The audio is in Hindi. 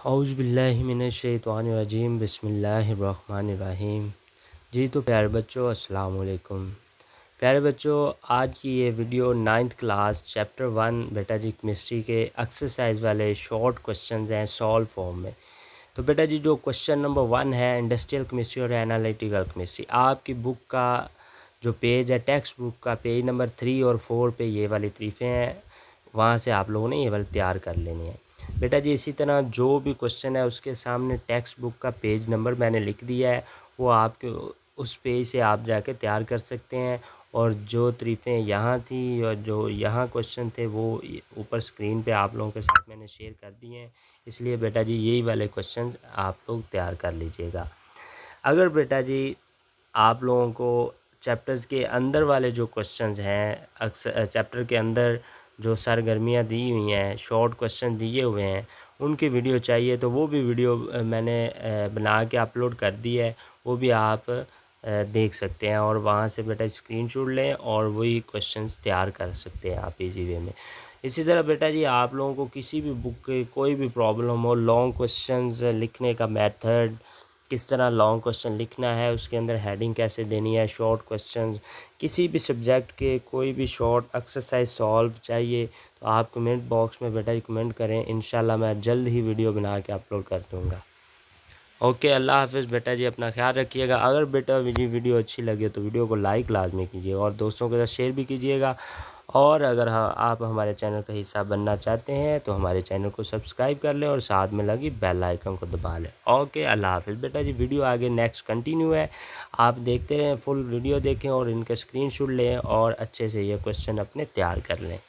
औज़ुबिल्लाहिमिनश्शैतानिर्रजीम बिस्मिल्लाहिर्रहमानिर्रहीम। जी तो प्यारे बच्चों, अस्सलाम वालेकुम। प्यारे बच्चों, आज की ये वीडियो 9th क्लास चैप्टर 1 बेटा जी केमिस्ट्री के एक्सरसाइज वाले शॉर्ट क्वेश्चंस हैं सॉल्व फॉर्म में। तो बेटा जी जो क्वेश्चन नंबर 1 है इंडस्ट्रियल केमिस्ट्री और एनालिटिकल केमिस्ट्री, आपकी बुक का जो पेज है टेक्स्ट बुक का पेज नंबर 3 और 4 पे ये वाली तरीफ़ें हैं, वहाँ से आप लोगों ने ये वाली तैयार कर लेनी है। बेटा जी इसी तरह जो भी क्वेश्चन है उसके सामने टेक्स्ट बुक का पेज नंबर मैंने लिख दिया है, वो आपके उस पेज से आप जाके तैयार कर सकते हैं। और जो तरीफ़ें यहाँ थी और जो यहाँ क्वेश्चन थे वो ऊपर स्क्रीन पे आप लोगों के साथ मैंने शेयर कर दिए हैं, इसलिए बेटा जी यही वाले क्वेश्चन आप लोग तैयार कर लीजिएगा। अगर बेटा जी आप लोगों को चैप्टर्स के अंदर वाले जो क्वेश्चंस हैं अक्सर चैप्टर के अंदर जो सरगर्मियाँ दी हुई हैं, शॉर्ट क्वेश्चन दिए हुए हैं, उनकी वीडियो चाहिए तो वो भी वीडियो मैंने बना के अपलोड कर दी है, वो भी आप देख सकते हैं और वहाँ से बेटा स्क्रीनशॉट लें और वही क्वेश्चंस तैयार कर सकते हैं आप इजी वे में। इसी तरह बेटा जी आप लोगों को किसी भी बुक के कोई भी प्रॉब्लम हो, लॉन्ग क्वेश्चंस लिखने का मेथड, किस तरह लॉन्ग क्वेश्चन लिखना है, उसके अंदर हेडिंग कैसे देनी है, शॉर्ट क्वेश्चंस, किसी भी सब्जेक्ट के कोई भी शॉर्ट एक्सरसाइज सॉल्व चाहिए तो आप कमेंट बॉक्स में बेटा जी कमेंट करें, इंशाल्लाह मैं जल्द ही वीडियो बना के अपलोड कर दूँगा। ओके, अल्लाह हाफ़िज़ बेटा जी, अपना ख़्याल रखिएगा। अगर बेटा मुझे वीडियो अच्छी लगे तो वीडियो को लाइक लाज़मी कीजिएगा और दोस्तों के साथ शेयर भी कीजिएगा। और अगर हाँ आप हमारे चैनल का हिस्सा बनना चाहते हैं तो हमारे चैनल को सब्सक्राइब कर लें और साथ में लगी बेल आइकन को दबा लें। ओके, अल्लाह हाफ़िज़ बेटा जी। वीडियो आगे नेक्स्ट कंटिन्यू है, आप देखते रहें, फुल वीडियो देखें और इनके स्क्रीनशॉट लें और अच्छे से ये क्वेश्चन अपने तैयार कर लें।